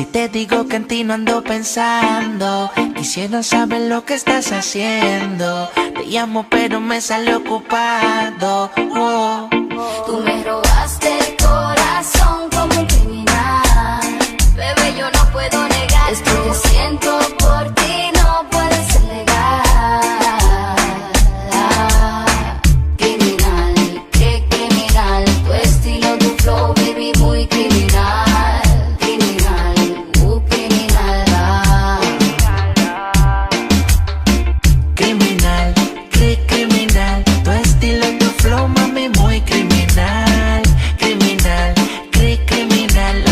Si te digo que en ti no ando pensando, quisiera saber lo que estás haciendo. Te llamo pero me sale ocupado. Oh. Tú me robaste el corazón como un criminal. Bebé, yo no puedo negar esto que siento por ti, no puede ser legal. Criminal, qué criminal, tu estilo, tu flow, baby, muy criminal. Criminal, criminal. Criminal, criminal, tu estilo, tu flow, mami, muy criminal. Criminal, criminal.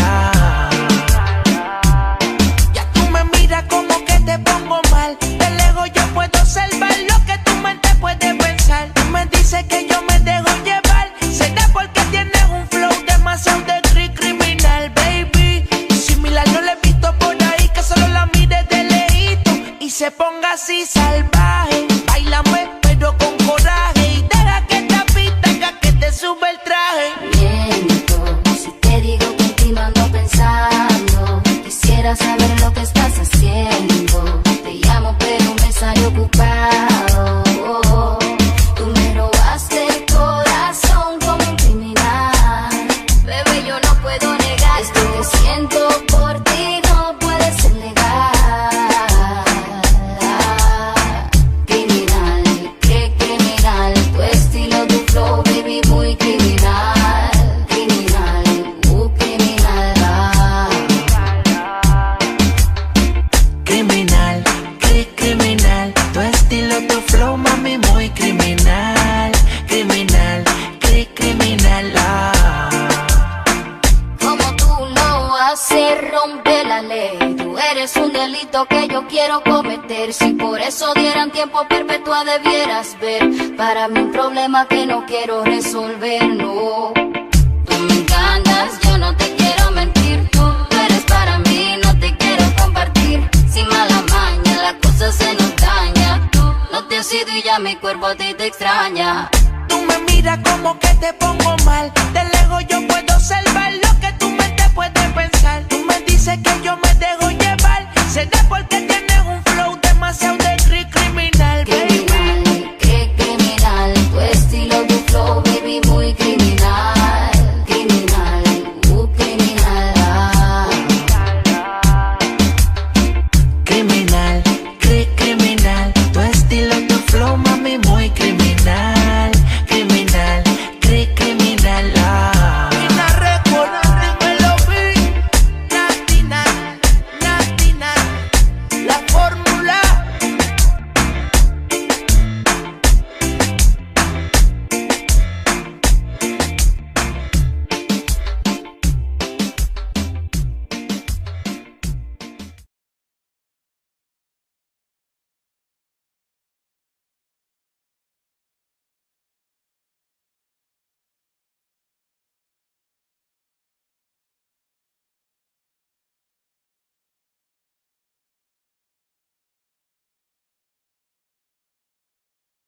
Ya tú me miras como que te pongo mal. De lejos yo puedo observar lo que tu mente puede pensar. Tú me dices que yo me dejo llevar. Será porque tienes un flow demasiado de criminal, baby. Similar no le he visto por ahí, que solo la mire de lejito y se ponga así salvaje. Báilame pero con coraje y deja que esta pista haga que te sube el traje. Miento, si te digo que en ti no ando pensando. Quisiera saber lo que estás haciendo. Te llamo pero me sale ocupado. Tú me robaste el corazón como un criminal. Bebé, yo no puedo negar esto que siento por ti, no puede ser legal. Criminal, qué criminal, tu estilo, tu flow, baby, muy criminal. Criminal, criminal. Criminal, criminal, tu estilo, tu flow, mami, muy criminal. Criminal, criminal. Como tú lo haces, rompe la ley. Tú eres un delito que yo quiero cometer. Si por eso dieran tiempo perpetua debieras ver. Para mí un problema que no quiero resolver, no. Tú me encantas, yo no te quiero mentir. Tú eres para mí, no te quiero compartir. Sin mala maña, la cosa se nos daña. Tú no te has ido y ya mi cuerpo a ti te extraña. Tú me miras como que te pongo mal. De lejos yo puedo observar lo que tu mente puede pensar. Tú me dices que yo me dejo llevar. Será porque tienes un flow demasiado de criminal, baby. Criminal, qué criminal, tu estilo, tu flow, baby, muy criminal. Criminal, criminal. Criminal.